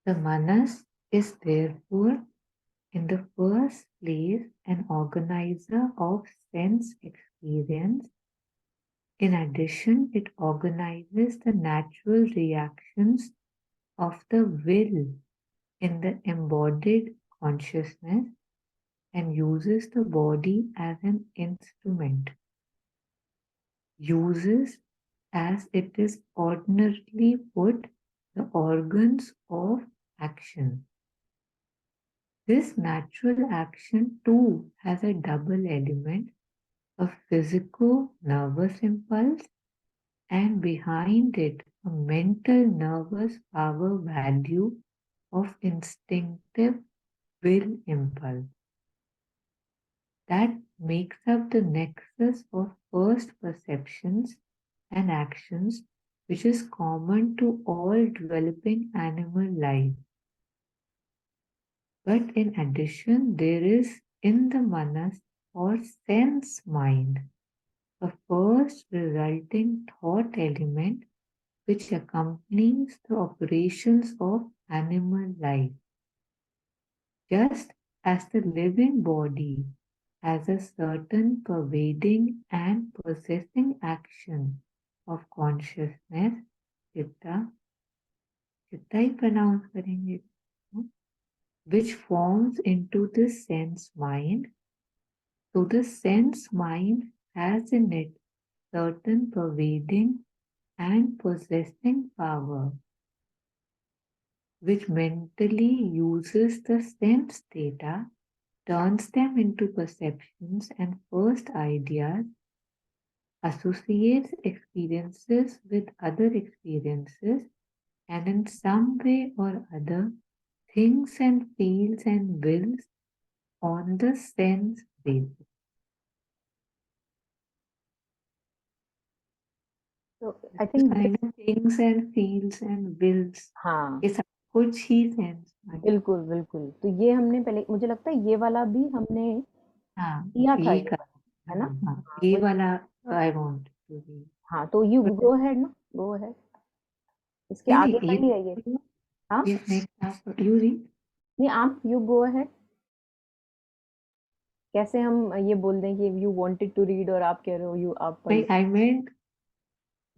The manas is therefore in the first place an organizer of sense experience. In addition, it organizes the natural reactions of the will in the embodied consciousness and uses the body as an instrument. Uses, as it is ordinarily put, the organs of action. This natural action too has a double element, a physico-nervous impulse, and behind it a mental nervous power value of instinctive will impulse. That makes up the nexus of first perceptions and actions which is common to all developing animal life. But in addition, there is in the manas or sense mind a first resulting thought element which accompanies the operations of animal life. Just as the living body has a certain pervading and possessing action of consciousness, chitta he pronounce करेंगे, which forms into the sense mind. So the sense mind has in it certain pervading and possessing power, which mentally uses the sense data, turns them into perceptions and first ideas, associates experiences with other experiences, and in some way or other thinks and feels and wills on the sense basis. So I think thinks and feels and wills. हाँ, ये सब कुछ ही sense में। बिल्कुल बिल्कुल। तो ये हमने पहले, मुझे लगता है ये वाला भी हमने हाँ, किया था, ये ये वाला, है ना? हाँ, हाँ, ये वही। वाला आई वांट टू रीड। हाँ, तो यू गो अहेड ना, गो अहेड। इसके नहीं आगे का नहीं ही है ये। हाँ, ये नेक्स्ट आप यू रीड। नहीं आप यू गो अहेड। कैसे हम ये बोल दें कि यू वांटेड टू रीड और आप कह रहे हो यू आप पढ़ नहीं लो। आई मेंट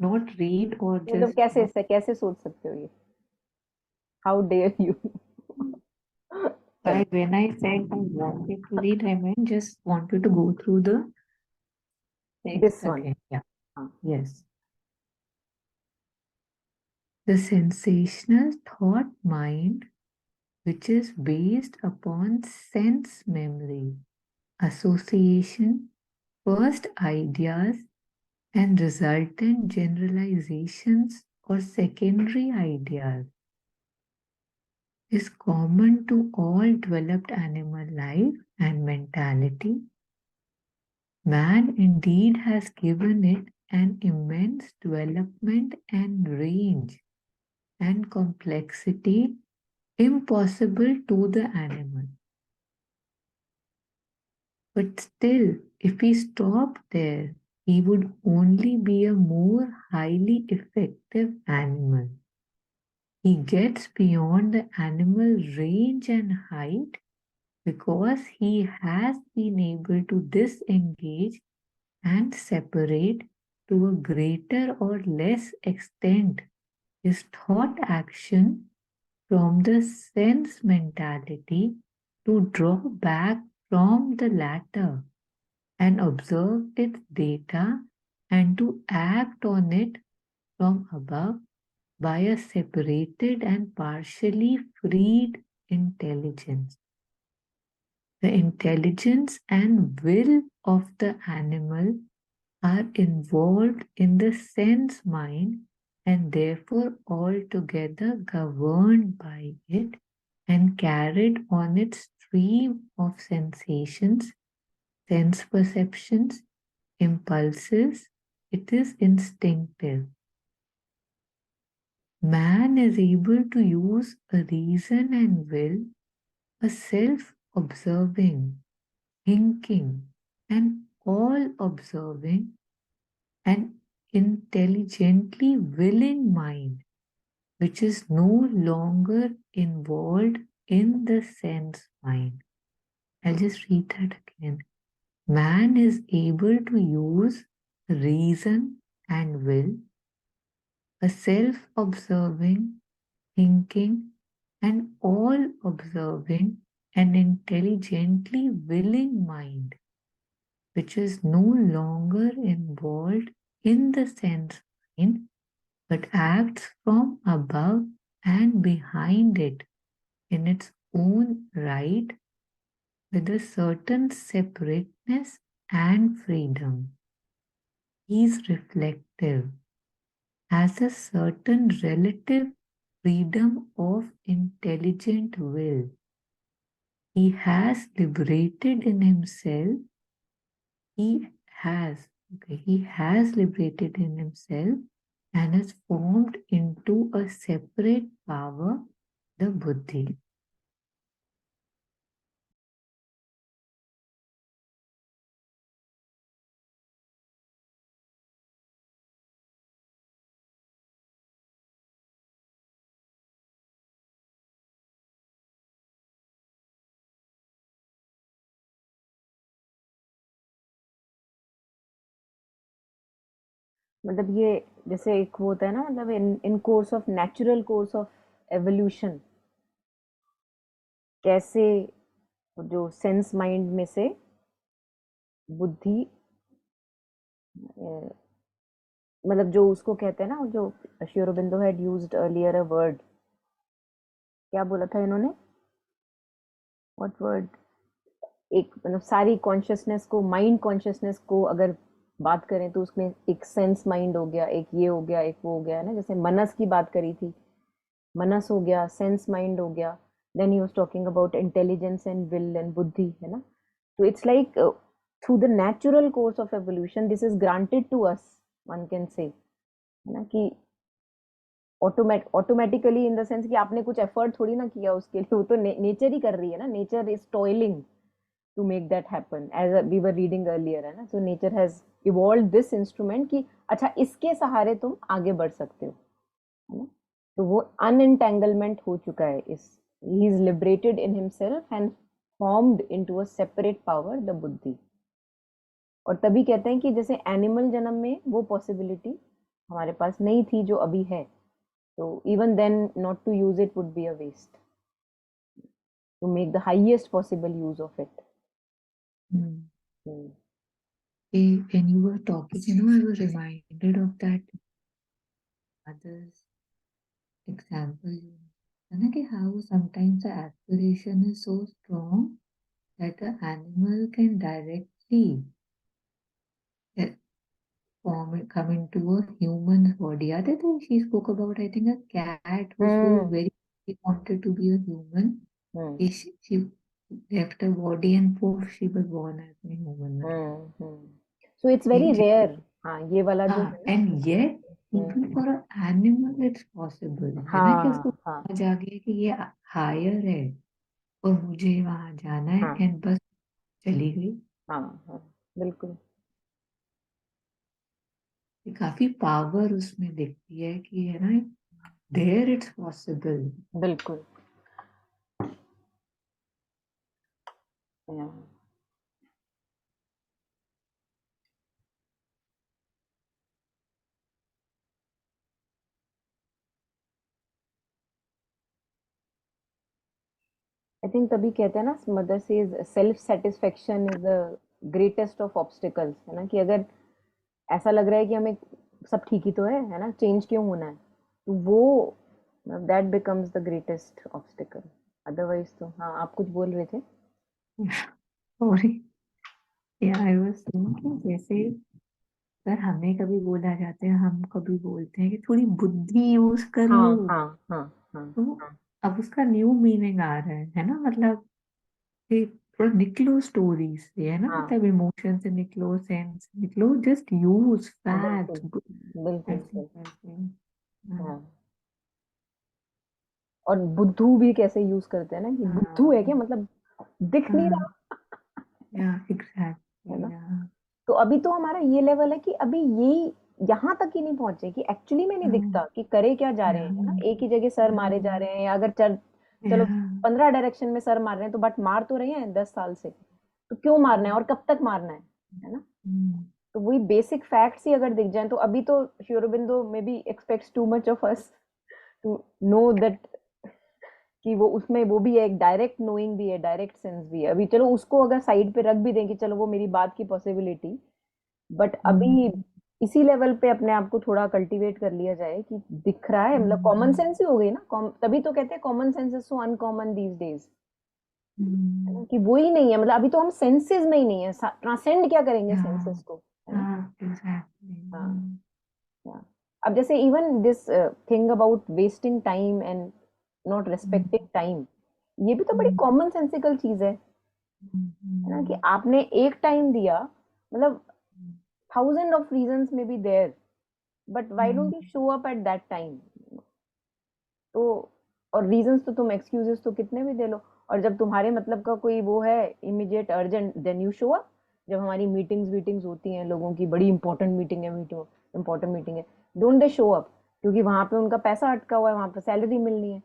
नॉट रीड और मतलब जस्ट कैसे सोच सकते हो ये? How dare you? चलो, when I said I wanted to read, I meant just wanted to go through the text this one. again. Yeah. हाँ, Yes. The sensational thought mind, which is based upon sense memory, association, first ideas, and resultant generalizations or secondary ideas, is common to all developed animal life and mentality. Man indeed has given it an immense development and range and complexity impossible to the animal. But still, if he stopped there, he would only be a more highly effective animal. He gets beyond the animal range and height because he has been able to disengage and separate to a greater or less extent his thought action from the sense mentality to draw back from the latter and observe its data and to act on it from above by a separated and partially freed intelligence. The intelligence and will of the animal are involved in the sense mind and therefore altogether governed by it and carried on its stream of sensations, sense perceptions, impulses. It is instinctive. Man is able to use a reason and will, a self-observing, thinking, and all-observing and intelligently willing mind which is no longer involved in the sense mind. I'll just read that again. Man is able to use reason and will, a self-observing, thinking, and all-observing and intelligently willing mind, which is no longer involved in the sense mind, but acts from above and behind it in its own right with a certain separateness and freedom. He is reflective, has a certain relative freedom of intelligent will. He has liberated in himself, he has liberated in himself and has formed into a separate power, the buddhi. मतलब ये जैसे एक वो होता है ना, मतलब in course of natural course of evolution कैसे जो सेंस माइंड में से बुद्धि मतलब जो उसको कहते हैं ना, जो Shri Aurobindo had used earlier a word, क्या बोला था इन्होंने, व्हाट वर्ड, एक मतलब सारी कॉन्शियसनेस को, माइंड कॉन्शियसनेस को अगर बात करें तो उसमें एक सेंस माइंड हो गया, एक ये हो गया, एक वो हो गया है ना, जैसे मनस की बात करी थी, मनस हो गया, सेंस माइंड हो गया, then he was talking about intelligence and will and buddhi, है ना। तो it's like through the natural course of evolution this is granted to us, one can say, है ना, कि ऑटोमेटिकली इन द सेंस कि आपने कुछ एफर्ट थोड़ी ना किया उसके लिए, वो तो नेचर ही कर रही है ना, nature is toiling to make that happen, as we were reading earlier, है ना। So nature has evolved this instrument कि अच्छा इसके सहारे तुम आगे बढ़ सकते हो, है ना। तो वो unentanglement हो चुका है, इस he is liberated in himself and formed into a separate power, the बुद्धि। और तभी कहते हैं कि जैसे एनिमल जन्म में वो पॉसिबिलिटी हमारे पास नहीं थी जो अभी है, तो even then not to use it would be a waste, to make the highest possible use of it. When you were talking, I was reminded of that other's example. How sometimes the aspiration is so strong that the animal can directly come into a human body. Other than she spoke about, I think, a cat who very wanted to be a human. She left her body and poof, she was born as a human. So it's very rare, हाँ ये वाला जो है ना, and yet even for an animal it's possible, है ना, कि उसको समझ आ गया कि ये हायर है और मुझे वहां जाना है, एंड बस चली गई। हाँ बिल्कुल, काफी पावर उसमें दिखती है कि, है ना, देयर इट्स पॉसिबल। बिल्कुल। आई थिंक तभी कहते हैं ना, mother says self satisfaction is the greatest of obstacles, है ना, कि अगर ऐसा लग रहा है कि हमें सब ठीक ही तो है ना, चेंज क्यों होना है, तो वो that becomes the greatest obstacle, otherwise तो। हाँ आप कुछ बोल रहे थे। सॉरी, आई वाज थिंकिंग जैसे सर हमें कभी बोला जाता है, हम कभी बोलते हैं कि थोड़ी बुद्धि यूज कर लो, तो अब उसका न्यू मीनिंग आ रहा है ना, मतलब कि थोड़ा निकलो स्टोरी से, है ना, मतलब इमोशन से निकलो, सेंस से निकलो, जस्ट यूज फैक्ट्स, बिल्कुल। हाँ। और बुद्धू भी कैसे यूज करते हैं ना, कि बुद्धू है क्या, मतलब दिख नहीं रहा, एग्जैक्टली, है ना। तो अभी तो हमारा ये लेवल है कि अभी यही यहाँ तक ही नहीं पहुंचे कि एक्चुअली में नहीं दिखता कि करे क्या जा रहे हैं, है ना, एक ही जगह सर मारे जा रहे हैं, या अगर चलो 15 डायरेक्शन में सर मार रहे हैं तो बट मार तो रहे हैं 10 साल से, तो क्यों मारना है और कब तक मारना है ना। तो वही बेसिक फैक्ट्स ही अगर दिख जाए, तो अभी तो Shri Aurobindo maybe expects too much of us to know that कि वो उसमें वो भी है, एक डायरेक्ट नोइंग भी है, डायरेक्ट सेंस भी है। अभी चलो उसको अगर साइड पे रख भी दें कि चलो वो मेरी बात की पॉसिबिलिटी, बट अभी इसी लेवल पे अपने आप को थोड़ा कल्टीवेट कर लिया जाए कि दिख रहा है, मतलब कॉमन सेंस ही हो गई ना, तभी तो कहते हैं common sense is so uncommon these days, है ना, कि वो ही नहीं है, मतलब अभी तो हम सेंसेस में ही नहीं है, ट्रांसेंड क्या करेंगे सेंसेस को, है ना। हाँ, हाँ। अब जैसे even this thing about wasting time and not respecting time, ये भी तो बड़ी कॉमन सेंसिकल चीज है ना, कि आपने एक टाइम दिया, मतलब thousand of reasons may be there, but why don't you show up at that time. तो और रीजंस तो तुम एक्सक्यूजेस तो कितने भी दे लो, और जब तुम्हारे मतलब का कोई वो है immediate urgent, then you show up. जब हमारी मीटिंग्स होती हैं लोगों की, बड़ी इंपॉर्टेंट मीटिंग है, इंपॉर्टेंट मीटिंग है, डोंट दे शो अप, क्योंकि वहां पे उनका पैसा अटका हुआ है, वहां पे सैलरी मिलनी है।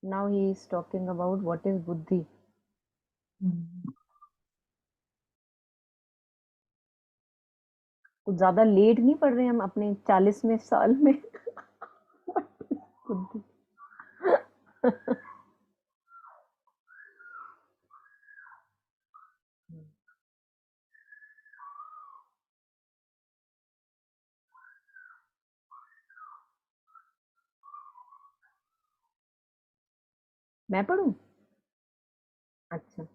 Now he is talking about what is बुद्धि। कुछ ज्यादा लेट नहीं पढ़ रहे हम अपने 40वें साल में। बुद्धि। मैं पढ़ूं? अच्छा,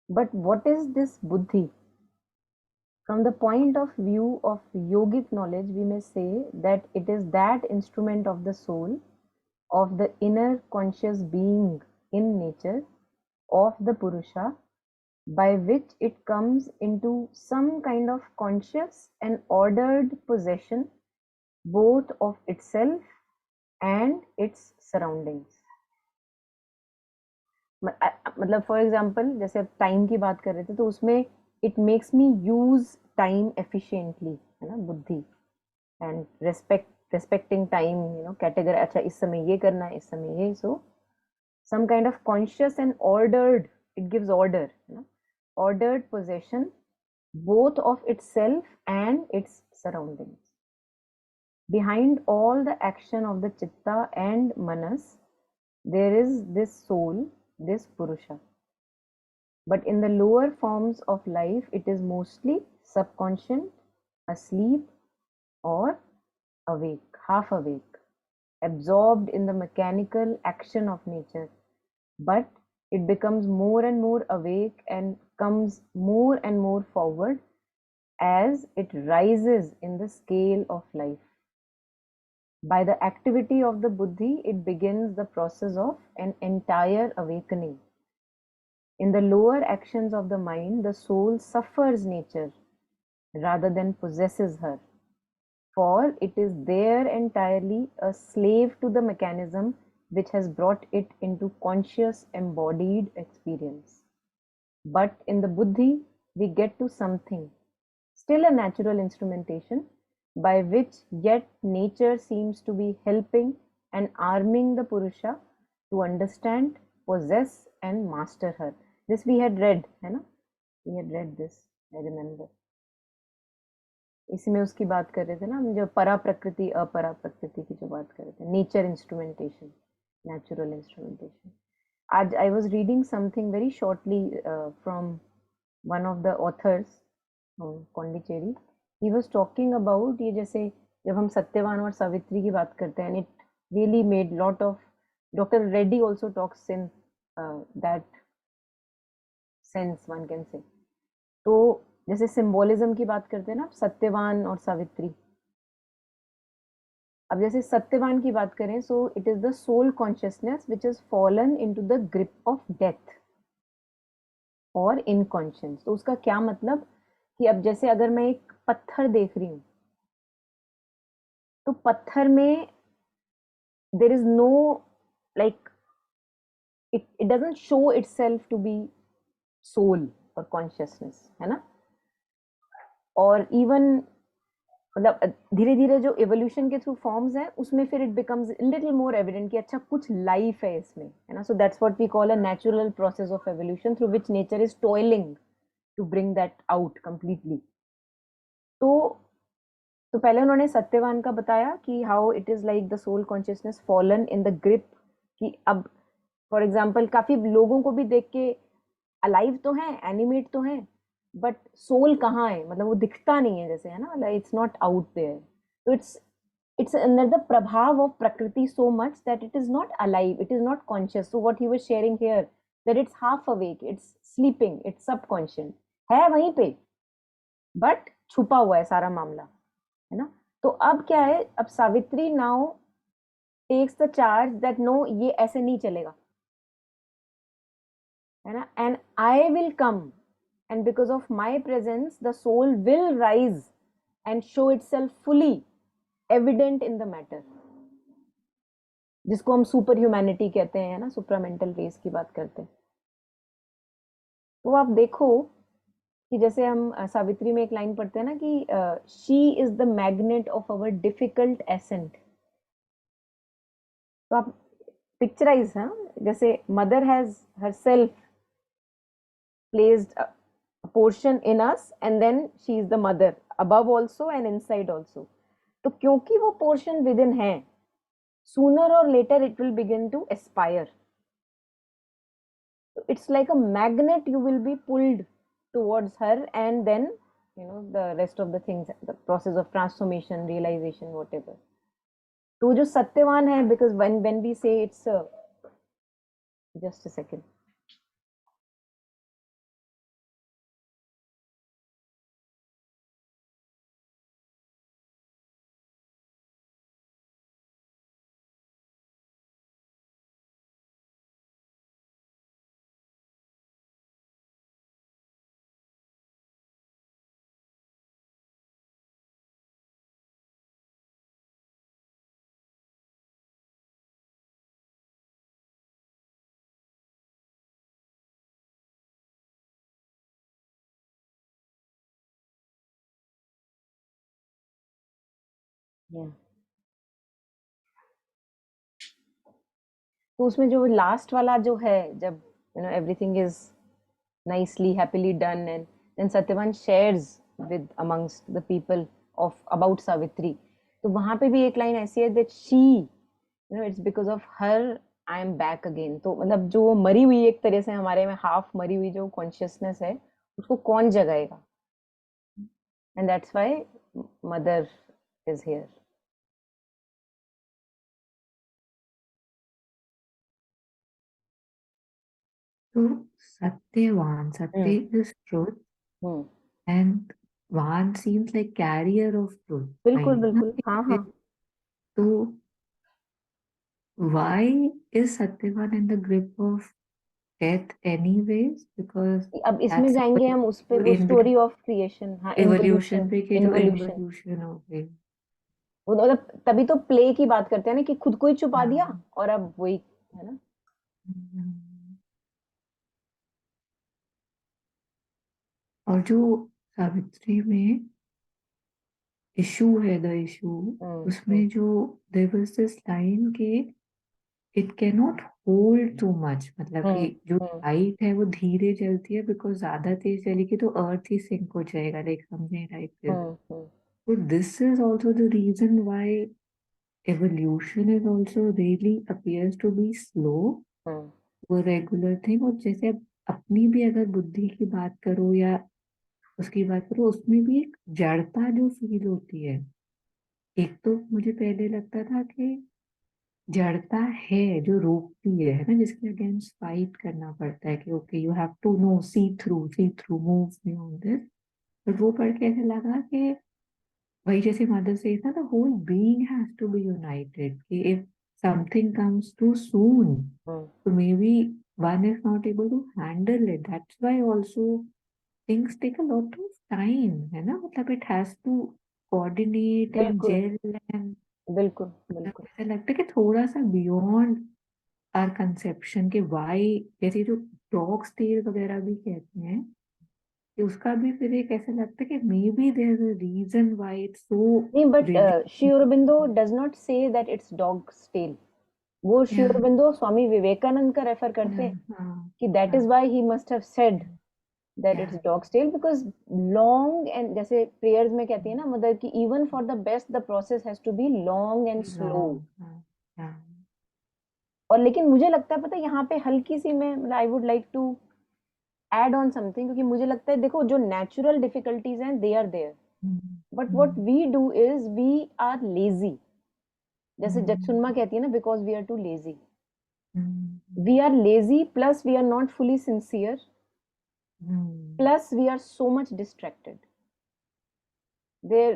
बट व्हाट इज दिस बुद्धि? From the point of view of yogic knowledge, we may say that it is that instrument of the soul, of the inner conscious being in nature, of the Purusha, by which it comes into some kind of conscious and ordered possession both of itself and its surroundings. मतलब for example जैसे अब time की बात कर रहे थे, तो उसमें it makes me use time efficiently, है ना, बुद्धि, एंड रेस्पेक्टिंग टाइम, कैटेगरी, अच्छा इस समय ये करना है, इस समय ये, सो some kind of conscious and ordered, it gives order, है ना, ordered possession both of itself and its surroundings. Behind all the action of the chitta and manas, there is this soul, this purusha. But in the lower forms of life, it is mostly subconscious, asleep, or awake, half awake, absorbed in the mechanical action of nature. But it becomes more and more awake and comes more and more forward as it rises in the scale of life. By the activity of the buddhi, it begins the process of an entire awakening. In the lower actions of the mind, the soul suffers nature rather than possesses her, for it is there entirely a slave to the mechanism which has brought it into conscious embodied experience. But in the buddhi, we get to something, still a natural instrumentation, by which yet nature seems to be helping and arming the Purusha to understand, possess, and master her. This we had read, है ना? We had read this, I remember. इसी में उसकी बात कर रहे थे ना हम, जो परा प्रकृति अपरा प्रकृति की जो बात कर रहे थे, नेचर इंस्ट्रूमेंटेशन, नेचुरल इंस्ट्रूमेंटेशन. आज I was reading something very shortly from one of the authors from Pondicherry. He was talking about ये जैसे जब हम सत्यवान और सावित्री की बात करते हैं, and it really made lot of, Dr. Reddy also talks in that sense, one can say. तो जैसे सिंबोलिज्म की बात करते हैं ना, सत्यवान और सावित्री. अब जैसे सत्यवान की बात करें, so it is the soul consciousness which is fallen into the grip of death. और इनकॉन्शियस। तो उसका क्या मतलब कि अब जैसे अगर मैं एक पत्थर देख रही हूँ, तो पत्थर में there is know like it doesn't show itself to be soul or consciousness, है ना। और इवन मतलब धीरे धीरे जो एवोल्यूशन के थ्रू फॉर्म्स हैं उसमें फिर it becomes little more evident कि अच्छा कुछ लाइफ है इसमें, है ना। So that's what we call a natural process of evolution through which nature is toiling to bring that out completely. तो तो पहले उन्होंने सत्यवान का बताया कि how it is like the soul consciousness fallen in the grip, कि अब for example काफी लोगों को भी देख के अलाइव तो है, एनिमेट तो है, बट सोल कहाँ है, मतलब वो दिखता नहीं है जैसे, है ना, like it's not out there. तो it's under the prabhav of prakriti so much that it is not alive, it is not conscious. So what he was sharing here that it's half awake, it's sleeping, it's subconscious, है वहीं पे but छुपा हुआ है सारा मामला, है ना। तो अब क्या है, अब Savitri now takes the charge that no, ये ऐसे नहीं चलेगा, है ना। And I will come, and because of my presence the soul will rise and show itself fully evident in the matter, जिसको हम सुपर ह्यूमैनिटी कहते हैं, ना, सुपरामेंटल रेस की बात करते हैं। तो आप देखो कि जैसे हम सावित्री में एक लाइन पढ़ते हैं ना कि she is the magnet of our difficult ascent. तो आप पिक्चराइज, हाँ, जैसे Mother has herself placed a portion in us and then she is the mother above also and inside also। तो क्योंकि वो पोर्शन विद इन है, sooner or later it will begin to aspire। so it's like a magnet, you will be pulled towards her, and then the rest of the things, the process of transformation, realization, whatever। तो जो सत्यवान है, because when we say it's just a second। yeah। तो उसमें जो last वाला जो है, जब everything is nicely happily done, and then Satyavan shares with amongst the people of about Savitri। तो वहां पे भी एक लाइन ऐसी है that she, it's because of her I am back again। तो मतलब जो मरी हुई एक तरह से हमारे में हाफ मरी हुई जो कॉन्शियसनेस है, उसको कौन जगाएगा, and that's why mother is here। तो सत्यवान, सत्य हम्म is truth hmm and Van seems like carrier of truth, बिल्कुल right? बिल्कुल, हाँ हाँ। तो why is Satyavan in the grip of death anyways? Because अब इसमें that's जाएंगे हम उस पे, वो स्टोरी ऑफ क्रिएशन, हाँ, एवोल्यूशन इन्वोल्यूशन, पे कि जो इन्वोल्यूशन। इन्वोल्यूशन हो गई। वो मतलब तभी तो प्ले की बात करते हैं ना, कि खुद को ही छुपा दिया हाँ। और अब वही, है ना। हम्म। और जो सावित्री में इशू है, द इशू, हम्म उसमें जो देयर वाज दिस लाइन के it can not hold too much, मतलब कि हम्म जो हम्म लाइट है वो धीरे जलती है, बिकॉज ज्यादा तेज चलेगी तो अर्थ ही सिंक हो जाएगा, like something like this. Hmm So this is also the reason why evolution is also really appears to be slow, हम्म वो रेगुलर थिंग। और जैसे अब अपनी भी अगर बुद्धि की बात करो या उसकी बात करो, उसमें भी एक जड़ता जो फील होती है। एक तो मुझे पहले लगता था कि जड़ता है जो रोकती है ना, जिसके अगेंस्ट फाइट करना पड़ता है कि okay you have to know, see through move beyond this. But वो पढ़ के ऐसा लगा कि वही जैसे मदर सेज ना, the whole being has to be united, कि if something comes too soon hmm तो may be one is not able to handle it. That's why also things take a lot of time, है ना? मतलब it has to coordinate and बिल्कुल gel and बिल्कुल बिल्कुल ऐसा लगता है कि थोड़ा सा beyond our conception के why, जैसे जो dog's tail वगैरह भी कहते हैं कि उसका भी फिर एक ऐसा लगता है कि may be there is a reason why it's so नहीं, but Shri Aurobindo related. Does not say that it's dog's tail. वो श्री या अरबिंदो स्वामी विवेकानंद का रेफर करते हैं हाँ कि दैट इज हाँ why he must have said that या it's dog's tail, because long and, जैसे प्रेयर्स में कहती है ना मदर की, even for the best the process has to be long and slow. Long हाँ हाँ और लेकिन मुझे लगता है, पता है, यहाँ पे हल्की सी मैं I would like to add on something, क्योंकि मुझे लगता है देखो जो नेचुरल डिफिकल्टीज हैं they are there, but what we do is we are lazy. जैसे जत्सुनमा कहती है ना, because we are too lazy, we are lazy plus we are not fully sincere plus we are so much distracted there.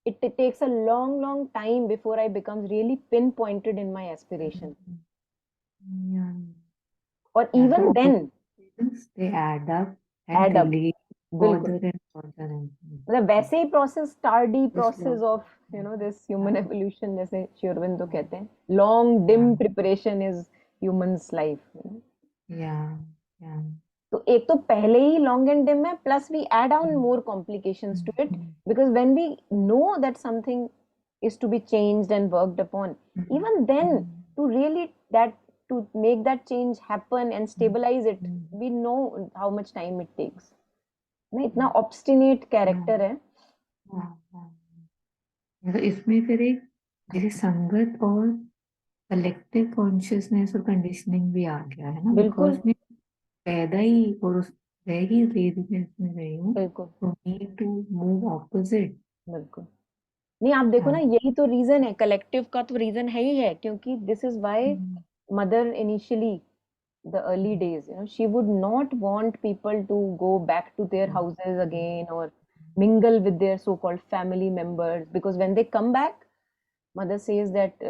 It takes a long time before I becomes really pinpointed in my aspiration, or या even so then they add up and add up। delay बिल्कुल, further and further and मतलब वैसे ही process, tardy this process long of this human evolution, जैसे श्री अरविंदो कहते हैं long dim preparation is human's life. yeah yeah तो एक तो पहले ही लॉन्ग एंड डिम है, plus we add on more complications to it, because when we know that something is to be changed and worked upon, even then to really that to make that change happen and stabilize it, we know how much time it takes ना, इतना obstinate character है। तो इसमें फिर एक जैसे संगत और कलेक्टिव कॉन्शियसनेस और कंडीशनिंग भी आ गया है ना, बिल्कुल बिकॉज मैं पैदा ही और उस रह ही लेजीनेस में रही हूँ, बिल्कुल तो नीड टू मूव ऑपोजिट। बिल्कुल। नहीं, आप देखो ना, हाँ यही तो रीजन है, कलेक्टिव का तो रीजन है ही है, क्योंकि this is why mother initially the early days, she would not want people to go back to their houses again or mingle with their so-called family members, because when they come back, mother says that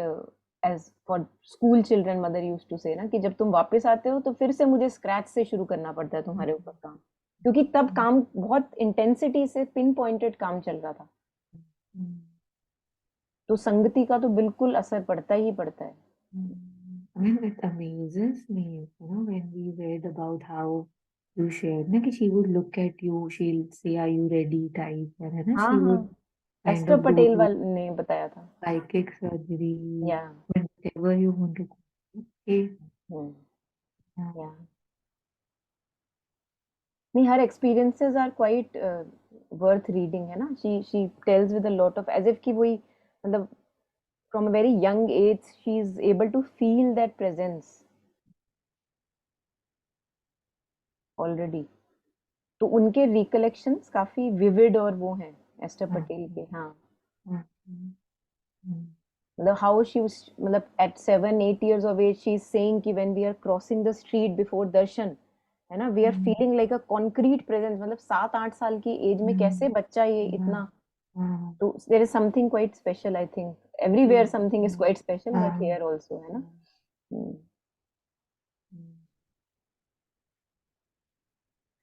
as for school children, mother used to say ना कि जब तुम वापस आते हो तो फिर से मुझे स्क्रैच से शुरू करना पड़ता है तुम्हारे ऊपर काम, क्योंकि तब काम बहुत इंटेंसिटी से पिन पॉइंटेड काम चल रहा था। तो संगति का तो बिल्कुल असर पड़ता ही पड़ता है। I mean, it amazes me, when we read about how you shared, na, कि she would look at you, she'll say, "Are you ready?" type, है ना, हाँ she हाँ, would kind एस्टर of do पटेल the वाल ने बताया था। psychic surgery या whenever you want to. Okay. Yeah. या नहीं, her experiences are quite worth reading है ना। she tells with a lot of, as if कि वही, मतलब from a very young age she is able to feel that presence already। तो उनके recollections काफी vivid और वो हैं एस्टर पटेल के। हाँ, मतलब how she was, मतलब at 7-8 years of age she is saying कि when we are crossing the street before darshan, है ना, we are feeling like a concrete presence. मतलब 7-8 साल की एज में कैसे बच्चा ये इतना, तो there is something quite special, I think everywhere something is quite special, but here also, है ना।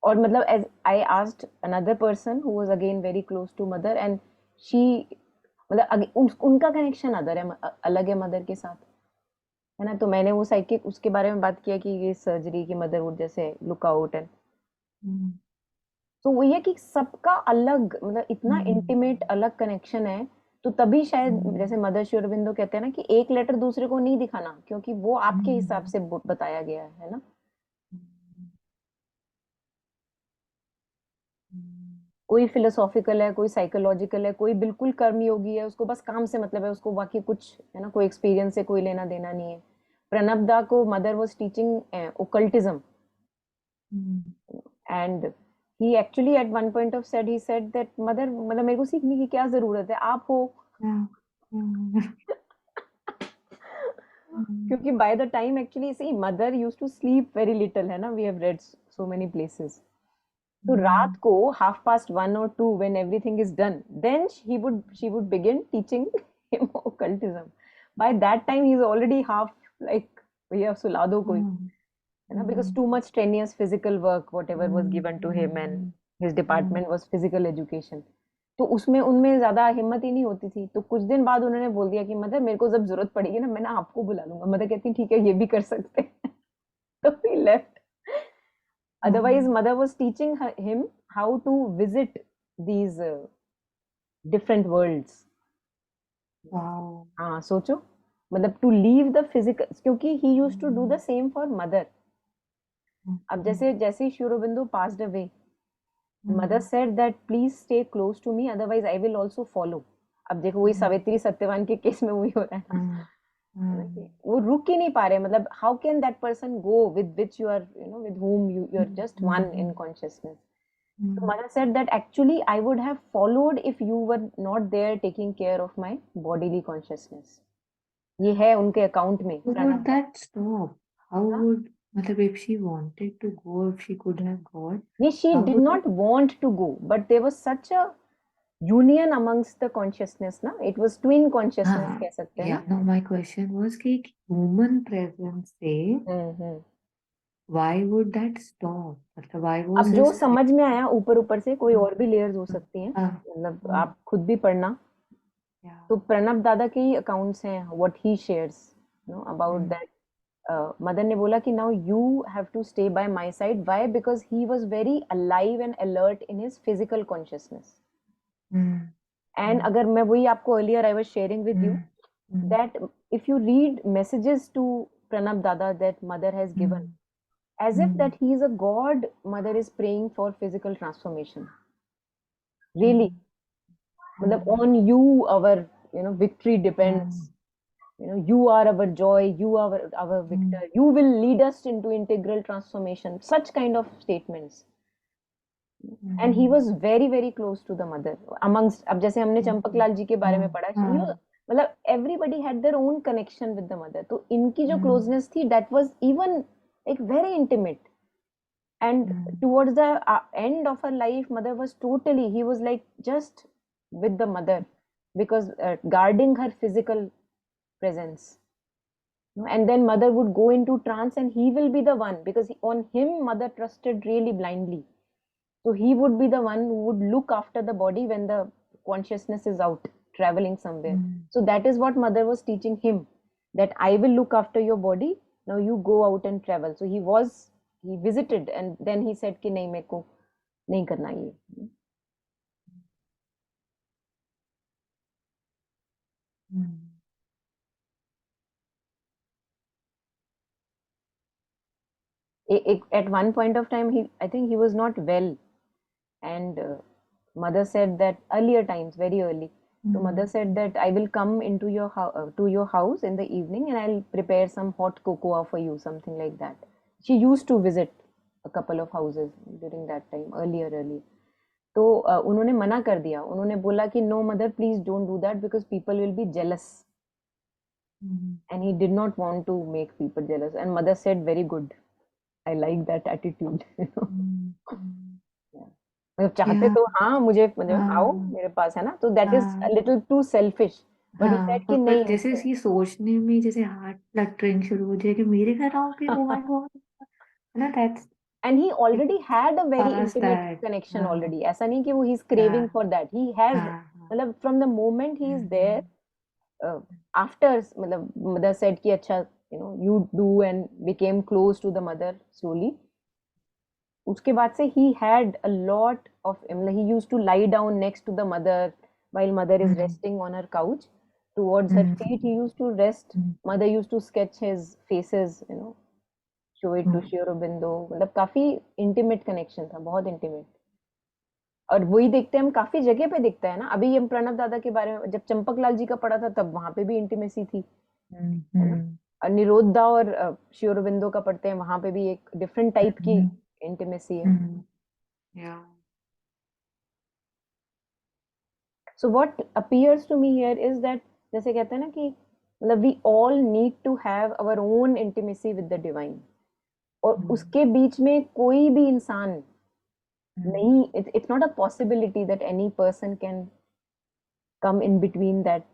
और मतलब as I asked another person who was again very close to Mother, and she, मतलब उनका कनेक्शन अदर है, अलग है mother के साथ, है ना। तो मैंने वो साइकिक उसके बारे में बात किया कि ये सर्जरी की मदर वुड जैसे लुक आउट एंड, तो वो ये कि सबका अलग, मतलब इतना इंटीमेट अलग कनेक्शन है, तो तभी शायद जैसे मदर श्री अरबिंदो कहते हैं ना कि एक लेटर दूसरे को नहीं दिखाना, क्योंकि वो आपके हिसाब से बताया गया है ना। कोई फिलोसॉफिकल है, कोई साइकोलॉजिकल है, कोई बिल्कुल कर्मयोगी है, उसको बस काम से मतलब है, उसको बाकी कुछ, है ना, कोई एक्सपीरियंस से कोई लेना देना नहीं है। प्रणब दा को mother was teaching occultism, and he actually at one point of said, he said that mother, मतलब मेरे को सीखने की क्या जरूरत है, आप हो। क्योंकि by the time actually see mother used to sleep very little, है ना, we have read so many places। तो रात को 1:30 or 2 when everything is done, then she would begin teaching him occultism। by that time he is already half like, भैया सुला दो कोई। है ना, because too much strenuous physical work whatever was given to him and his department was physical education. तो उसमें उनमें ज्यादा हिम्मत ही नहीं होती थी, तो कुछ दिन बाद उन्होंने बोल दिया कि मदर मेरे को जब जरूरत पड़ेगी ना मैं ना आपको बुला लूंगा। मदर कहती ठीक है ये भी कर सकते हैं। तो he left. Otherwise mother was teaching him how to visit these different worlds. Wow. हाँ सोचो, मतलब टू लीव द फिजिकल, क्योंकि he used to do the same for mother. अब जैसे जैसे ही Shri Aurobindo passed away, mother said that please stay close to me otherwise I will also follow. अब देखो वही सावित्री सत्यवान के केस में वही हो रहा है ना, वो रुक ही नहीं पा रहे, मतलब how can that person go with which you are, you know, with whom you are just one in consciousness. So mother said that actually I would have followed if you were not there taking care of my bodily consciousness. ये है उनके account में। How would that stop? How हाँ? would, मतलब if she wanted to go, if she could have gone, नहीं, she how did would not want to go, but there was such a union amongst the consciousness ना, it was twin consciousness कह सकते हैं yeah, ना। no, my question was कि एक human presence से हम्म। why would that stop? मतलब why was अब जो his समझ में आया ऊपर ऊपर से, कोई और भी लेयर्स हो सकती हैं, हाँ, मतलब आप खुद भी पढ़ना। yeah. तो प्रणब दादा के ही अकाउंट्स हैं, what he shares know about that. Mother ने बोला कि now you have to stay by my side, why, because he was very alive and alert in his physical consciousness. And अगर मैं वही आपको earlier I was sharing with you that if you read messages to Pranab Dada that mother has given, as if that he is a god, mother is praying for physical transformation. Really, मतलब on you our, you know, victory depends. You know, you are our joy, you are our victor, you will lead us into integral transformation. Such kind of statements. And he was very very close to the mother amongst, अब जैसे हमने चंपकलाल जी के बारे में पढ़ा, मतलब everybody had their own connection with the mother, तो इनकी जो closeness थी that was even like very intimate. And towards the end of her life, mother was totally, he was like just with the mother, because guarding her physical presence. And then mother would go into trance and he will be the one, because on him mother trusted really blindly. So he would be the one who would look after the body when the consciousness is out traveling somewhere. So that is what mother was teaching him, that I will look after your body, now you go out and travel. So he visited and then he said कि नहीं, मेरे को नहीं करना ये। At one point of time, I think he was not well, and mother said that earlier times, very early. So mother said that I will come into your to your house in the evening and I'll prepare some hot cocoa for you, something like that. She used to visit a couple of houses during that time, earlier. तो उन्होंने मना कर दिया, उन्होंने बोला कि no mother, please don't do that because people will be jealous. And he did not want to make people jealous, and mother said very good, I like that attitude. मतलब चाहते तो हाँ मुझे, मतलब आओ मेरे पास, है ना, तो that is a little too selfish, but he said कि नहीं। जैसे इसकी सोचने में जैसे हार्ट फ्लटरिंग शुरू हो जाए कि मेरे घर आओगे, ओ माय गॉड, है ना, that's, and he already had a very past intimate that. connection already, ऐसा नहीं कि वो he is craving for that, he has, मतलब from the moment he is there, after, मतलब mother said कि अच्छा, you know, you do, and became close to the mother slowly. उसके बाद से he had a lot of, he used to lie down next to the mother while mother is resting on her couch. Towards her feet he used to rest. Mother used to sketch his faces, you know, show it to Sri Aurobindo. मतलब काफी intimate connection था, बहुत intimate. और वही देखते हैं हम, काफी जगह पे दिखता है ना। अभी हम प्रणब दादा के बारे में जब चंपकलाल जी का पढ़ा था तब वहां पे भी इंटीमेसी थी, है ना। और निरोधा और श्री अरबिंदो का पढ़ते हैं, वहां पे भी एक डिफरेंट टाइप की इंटीमेसी है। Yeah. So what appears to me here is that, जैसे कहते हैं ना कि मतलब we all need to have our own intimacy with the divine, और उसके बीच में कोई भी इंसान नहीं, it's not a possibility that any person can come in between that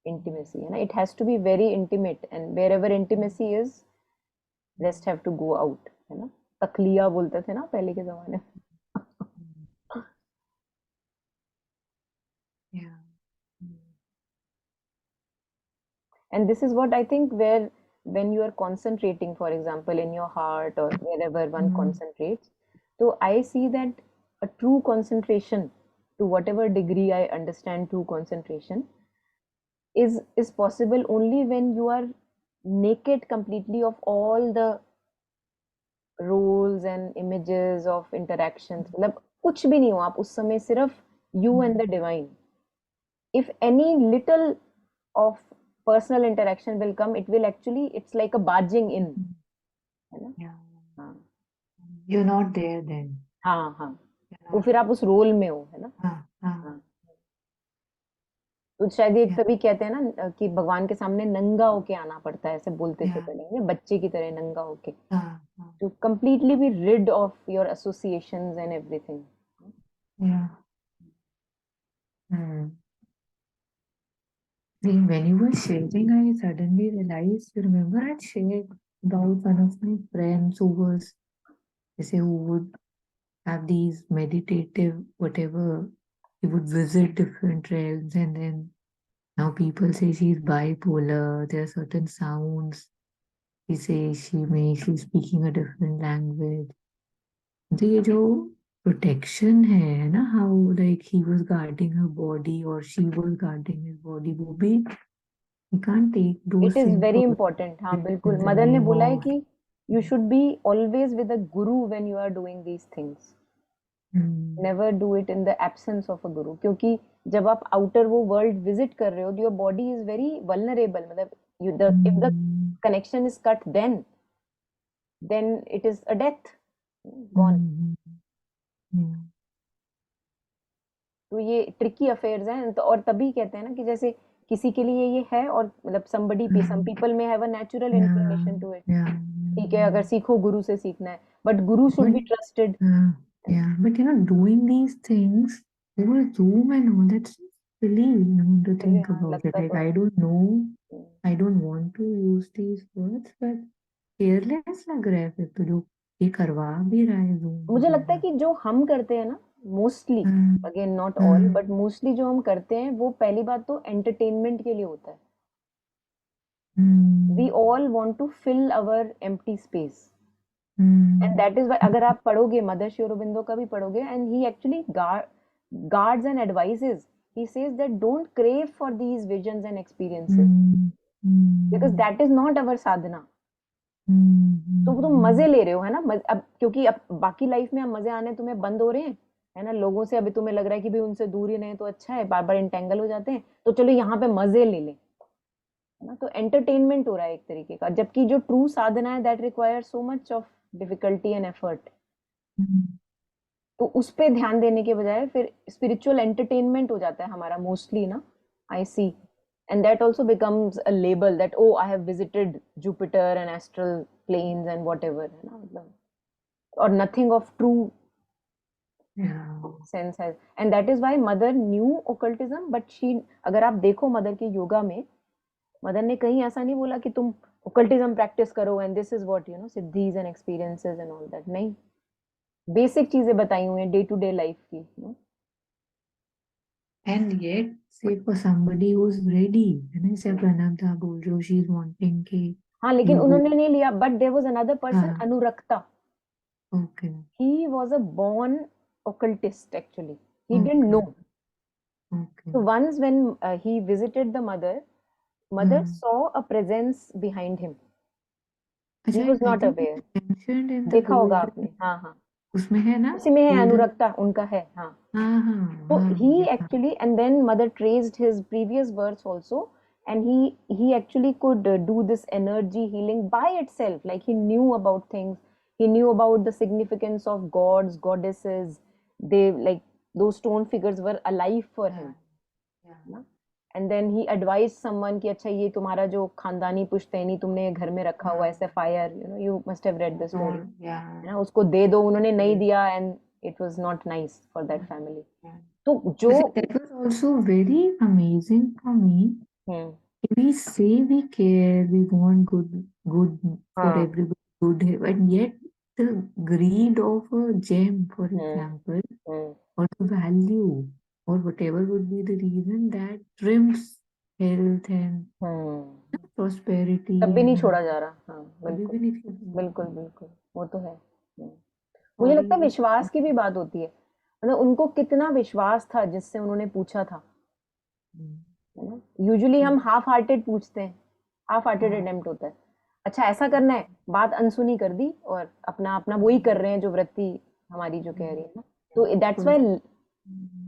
intimacy, है ना। It has to be very intimate, and wherever intimacy is, rest have to go out, है ना, तकलिया बोलते थे ना पहले के जमाने में. Yeah. Mm. And this is what I think, where when you are concentrating, for example, in your heart or wherever one Mm. concentrates, so I see that a true concentration, to whatever degree I understand true concentration, is possible only when you are naked completely of all the roles and images of interactions. मतलब कुछ भी नहीं हो आप उस समय, सिर्फ you and the divine. If any little of personal interaction will come, it will actually, it's like a barging in, Mm. है ना. Yeah. हाँ You're not there then. हाँ हाँ, You're तो not. फिर आप उस रोल में हो, है ना. हाँ. हाँ, तो शायद ये Yeah. तभी कहते हैं ना कि भगवान के सामने नंगा होके आना पड़ता है, ऐसे बोलते थे Yeah. पहले, या बच्चे की तरह नंगा होके, हाँ. to completely be rid of your associations and everything. Yeah. Mm. When you were sharing, I suddenly realized, you remember I shared about one of my friends who was, say, who would have these meditative, whatever, he would visit different realms, and then now people say she's bipolar, there are certain sounds. He says she's speaking a different language. तो ये जो protection है ना, how like he was guarding her body or she was guarding his body, वो भी you can't take It those is things very for important. हाँ बिल्कुल, in the mother ने name बोला है of. कि you should be always with a guru when you are doing these things. Hmm. Never do it in the absence of a guru, क्योंकि जब आप outer वो world visit कर रहे हो, your body is very vulnerable. मतलब if the Hmm. connection is cut, then it is a death, gone. Hmm. Yeah. तो ये ट्रिकी अफेयर्स हैं, तो और तभी कहते हैं ना कि जैसे किसी के लिए ये है, और मतलब some Hmm. people may have a natural Yeah. inclination to it. Yeah. ठीक है, अगर सीखो गुरु से सीखना है, but Guru should But be trusted. but doing these things over Zoom and all, that's silly, to इसलिए think हाँ about it. लगता Like, तो I है. don't know, hmm. I don't want to use these words, but careless लग रहा है फिर तो, जो ये करवा भी रहा है Zoom मुझे लगता है वगैरह. कि जो हम करते हैं ना, मोस्टली, हाँ. अगेन नॉट ऑल, हाँ. बट मोस्टली जो हम करते हैं वो पहली बात तो एंटरटेनमेंट के लिए होता है. We hmm. All want to fill our empty space, and hmm. That is why अगर आप पढ़ोगे मदर श्री अरबिंदो का भी पढ़ोगे, and he actually guards and advises. He says that don't crave for these visions and experiences, hmm. because hmm. that is not our sadhana. तो तुम मजे हम्म. ले रहे हो, है ना, अब क्योंकि अब बाकी लाइफ में अब मजे आने तुम्हें बंद हो रहे हैं, है ना, लोगों से अभी तुम्हें लग रहा है कि भाई उनसे दूर ही रहे तो अच्छा है, बार बार इंटेंगल हो जाते हैं, तो चलो यहाँ पे मजे ले लें, है ना. तो एंटरटेनमेंट हो रहा है एक तरीके का, जबकि जो ट्रू साधना है that require so much of difficulty and effort. Hmm. तो उस पे ध्यान देने के बजाय फिर स्पिरिचुअल एंटरटेनमेंट हो जाता है हमारा मोस्टली ना, I see. And that also becomes a label that oh I have visited Jupiter and astral planes and whatever, है ना, मतलब, और nothing of true Yeah. sense has. And that is why mother knew occultism, but she, अगर आप देखो mother के योगा में, mother ने कहीं ऐसा नहीं बोला कि तुम occultism practice करो and this is what siddhis and experiences and all that. नहीं, बेसिक चीजें बताई हुई हैं डे टू डे लाइफ की, And yet, say for somebody who's ready, है ना, जैसे प्रणब दा बोल रहे हो, she's wanting कि हाँ, लेकिन you go. उन्होंने नहीं लिया. But there was another person, हाँ. Anurakta. Okay. He was a born occultist actually. He didn't Okay. know. Okay. So once when he visited the mother hmm. saw a presence behind him. अच्छा, He was I not think aware. it's mentioned in the देखा होगा golden, आपने, हाँ हाँ, उसमें है ना, उसी में है, golden. अनुरक्ता उनका है, हाँ. हाँ. हाँ. So हाँ. he Yeah. actually, and then mother traced his previous births also, and he actually could do this energy healing by itself. Like he knew about things, he knew about the significance of gods, goddesses. They, like, those stone figures were alive for Yeah. him, Yeah. ना. And then he advised someone कि अच्छा ये तुम्हारा जो खानदानी पुश्तैनी तुमने घर में रखा हुआ है, हाँ. sapphire, you must have read the story, Don't. Yeah. है ना, उसको दे दो. उन्होंने नहीं Yeah. दिया, and it was not nice for that family. Yeah. तो जो, But see, that was also very amazing for me. Hmm, We say we care, we want good for हाँ, everybody. good, and yet the greed of a gem, for hmm example, hmm or the value, or whatever would be the reason that trims health and hmm prosperity तब भी नहीं and छोड़ा जा रहा, हाँ कभी बिल्कुल भी नहीं छोड़ना। बिल्कुल बिल्कुल, वो तो है। मुझे और लगता ये है जो विश्वास की भी बात होती है, मतलब उनको कितना विश्वास था जिससे उन्होंने पूछा था, है ना। यूजुअली हम हाफ हार्टेड पूछते हैं, हाफ हार्टेड हाँ, अटेम्प्ट होता है, अच्छा ऐसा करना है, बात अनसुनी कर दी और अपना अपना वही कर रहे हैं जो वृत्ति हमारी जो कह रही है ना। तो दैट्स फुल। व्हाई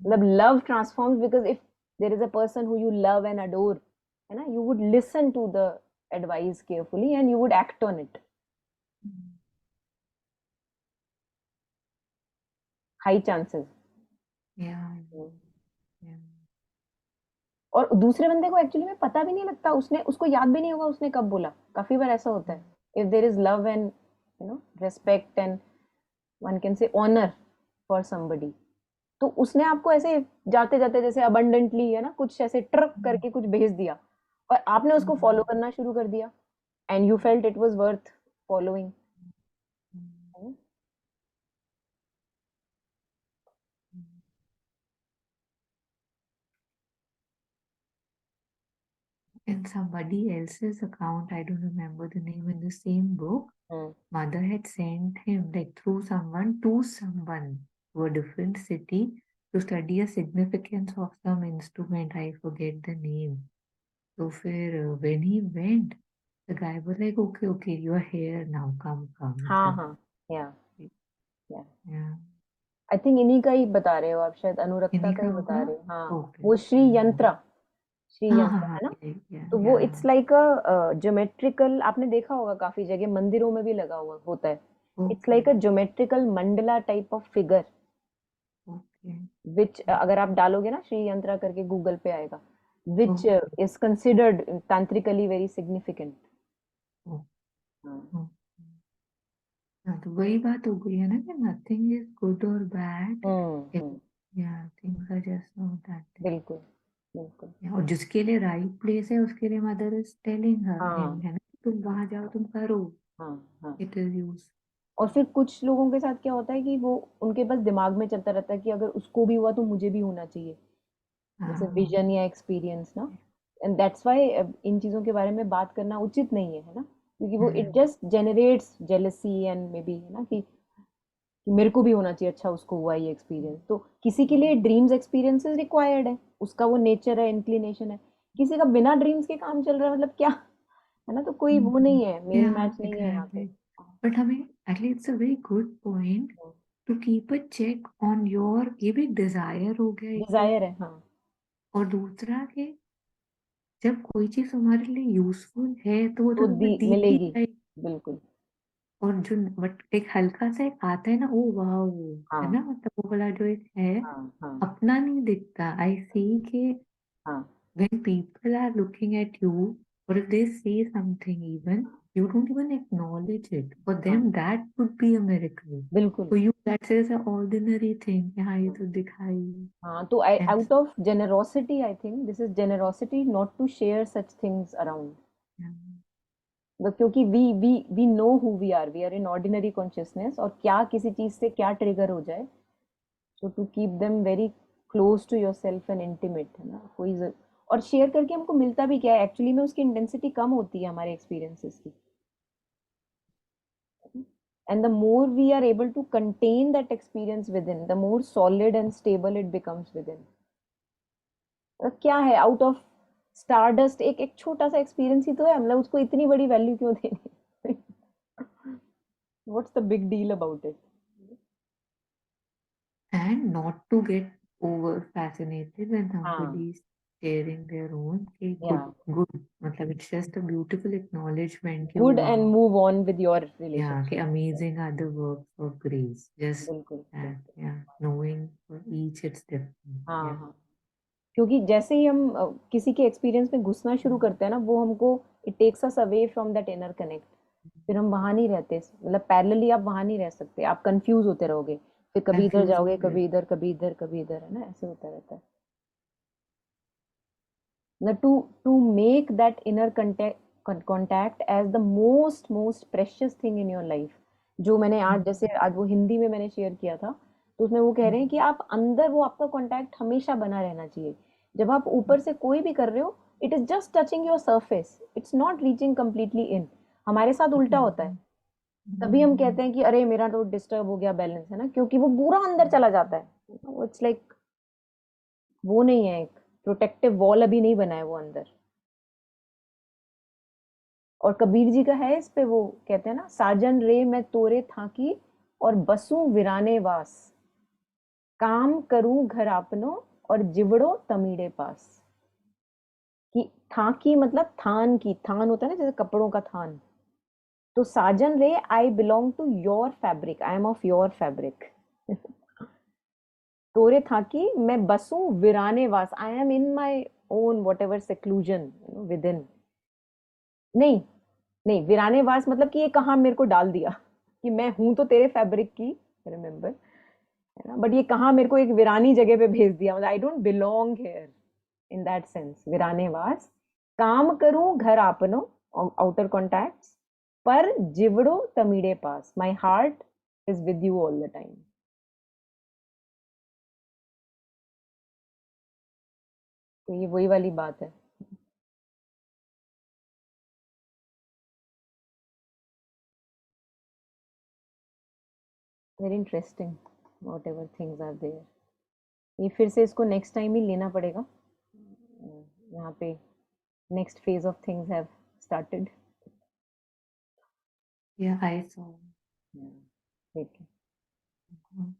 मतलब love transforms, because if there is a person who you love and adore, है ना, you would listen to the advice carefully and you would act on it. High chances. Yeah, yeah. और दूसरे बंदे को actually में पता भी नहीं लगता, उसने उसको याद भी नहीं होगा उसने कब बोला, काफी बार ऐसा होता है। If there is love and respect and one can say honour for somebody, तो उसने आपको ऐसे जाते जाते जैसे अबंडेंटली, है ना, कुछ ऐसे ट्रक करके कुछ भेज दिया और आपने उसको फॉलो करना शुरू कर दिया, and you felt it was worth following. In somebody else's account, I don't remember the name, in the same book, mother had sent him, like through someone, to a different city to study a significance of some instrument. I forget the name. So when he went, the guy was like, okay, okay, you are here now, come. हाँ मतलब, हाँ, या yeah. I think इन्हीं का ही बता रहे हो आप, शायद अनुरक्ता इन्हीं का का ही होगा। बता रहे हो, हाँ। ओके। वो श्री यंत्रा, श्री हाँ हाँ यंत्रा हाँ, है ना। या तो वो इट्स लाइक अ ज्योमेट्रिकल, आपने देखा होगा काफी जगह मंदिरों में भी लगा हुआ होता है। It's okay like a geometrical Mandla type of figure, okay which अगर आप डालोगे ना श्री यंत्रा करके गूगल पे आएगा, which okay is considered tantrically very significant. Okay. हाँ, तो वही बात हो गई है ना कि नथिंग इज गुड और बैड, हम्म, या things are just not that. बिल्कुल बिल्कुल, और जिसके लिए राइट प्लेस है उसके लिए mother is telling her him, हाँ है ना, तुम वहां जाओ, तुम करो, हाँ हाँ। It is use. और फिर कुछ लोगों के साथ क्या होता है कि वो उनके पास दिमाग में चलता रहता है कि अगर उसको भी हुआ तो मुझे भी होना चाहिए, जैसे हाँ विजन या एक्सपीरियंस ना। एंड दैट्स व्हाई इन चीजों के बारे में बात करना उचित नहीं है ना, क्योंकि वो it just generates jealousy and may be, है ना, कि मेरे को भी होना चाहिए, अच्छा उसको हुआ ये एक्सपीरियंस, तो किसी के लिए ड्रीम्स एक्सपीरियंसेस रिक्वायर्ड है, उसका वो नेचर है, इंक्लिनेशन है। किसी का बिना ड्रीम्स के काम चल रहा है, मतलब क्या, है ना, तो कोई वो नहीं है, मेल या मैच नहीं है यहाँ पे। एग्जैक्टली। बट हमें at least it's a very good point to keep a check on your, ये भी डिजायर हो गया एक तो। डिजायर है, हाँ। और दूसरा कि जब कोई चीज हमारे लिए यूजफुल है तो वो तो तो दी तुम्हें दी ही मिलेगी, जाएगी। बिल्कुल। और जो बट एक हल्का सा एक आता है ना, ओ वाह, है हाँ ना, मतलब वो वाला जो एक है, हाँ हाँ अपना नहीं दिखता। आई सी कि हाँ when people are looking at you, or if they say something, even you don't even acknowledge it, for हाँ, them that would be a miracle. बिल्कुल। For you that is an ordinary thing कि हाँ ये तो दिखाई। हाँ, तो and out of generosity, I think this is generosity not to share such things around, क्योंकि we know who we are in ordinary consciousness, और क्या किसी चीज से क्या ट्रिगर हो जाए, so to keep them very close to yourself and intimate, है ना, और शेयर करके हमको मिलता भी क्या है एक्चुअली में, उसकी इंटेंसिटी कम होती है हमारे एक्सपीरियंसेस की, and the more we are able to contain that experience within, the more solid and stable it becomes within। क्या है आउट ऑफ स्टारडस्ट, एक एक छोटा सा एक्सपीरियंस ही तो है, मतलब उसको इतनी बड़ी वैल्यू क्यों देनी। What's the big deal about it. not to get over fascinated when हाँ, somebody is sharing their own कि या good मतलब it's just a beautiful acknowledgement कि oh good and wow, move on with your yeah कि relationship. amazing are the works of grace, just बिल्कुल that, बिल्कुल, yeah, knowing for each it's different, हाँ yeah। हाँ। क्योंकि जैसे ही हम किसी के एक्सपीरियंस में घुसना शुरू करते हैं ना, वो हमको it takes us away from that inner connect, फिर हम वहां नहीं रहते, मतलब पैरेलली आप वहां नहीं रह सकते, आप कंफ्यूज होते रहोगे, फिर कभी इधर कंफ्यूज जाओगे, होते हैं। कभी इधर, कभी इधर, कभी इधर, है ना, ऐसे होता रहता है। मतलब to to make that inner contact as the most precious thing in your life. जो मैंने आज जैसे आज वो हिंदी में मैंने शेयर किया था, तो उसमें वो कह रहे हैं कि आप अंदर वो आपका कांटेक्ट हमेशा बना रहना चाहिए. जब आप ऊपर से कोई भी कर रहे हो, it is just touching your surface, it's not reaching completely in. हमारे साथ उल्टा होता है. तभी हम कहते हैं कि अरे मेरा तो डिस्टर्ब हो गया बैलेंस, है ना, क्योंकि वो पूरा अंदर चला जाता है. इट्स लाइक वो नहीं है, एक प्रोटेक्टिव वॉल अभी नहीं बना है वो अंदर. और कबीर जी का है इस पे, वो कहते हैं ना, साजन रे मैं तोरे थाकी और बसूं वीराने वास, काम करूं घर आपनो और जिवड़ो तमीड़े पास. कि थाकी मतलब थान की, थान होता है ना जैसे कपड़ों का थान. तो साजन रे, I belong to your fabric, I am of your fabric. तोरे थाकी मैं बसूं वीराने वास, I am in my own whatever seclusion within. नहीं, नहीं, वीरानेवास मतलब कि ये कहाँ मेरे को डाल दिया कि मैं हूं तो तेरे फैब्रिक की, रिमेम्बर, है ना, बट ये कहाँ मेरे को एक वीरानी जगह पे भेज दिया, मतलब I don't belong here in that sense. वीरानेवास, काम करूं घर आपनो, आउटर कॉन्टैक्ट्स, पर जिवड़ो तमीड़े पास, my heart is with you all the time. तो ये वही वाली बात है. Very interesting, whatever things are there. ये फिर से इसको नेक्स्ट टाइम ही लेना पड़ेगा. यहाँ पे next phase of things have started. Yeah, I saw. Yeah. Okay. Mhm.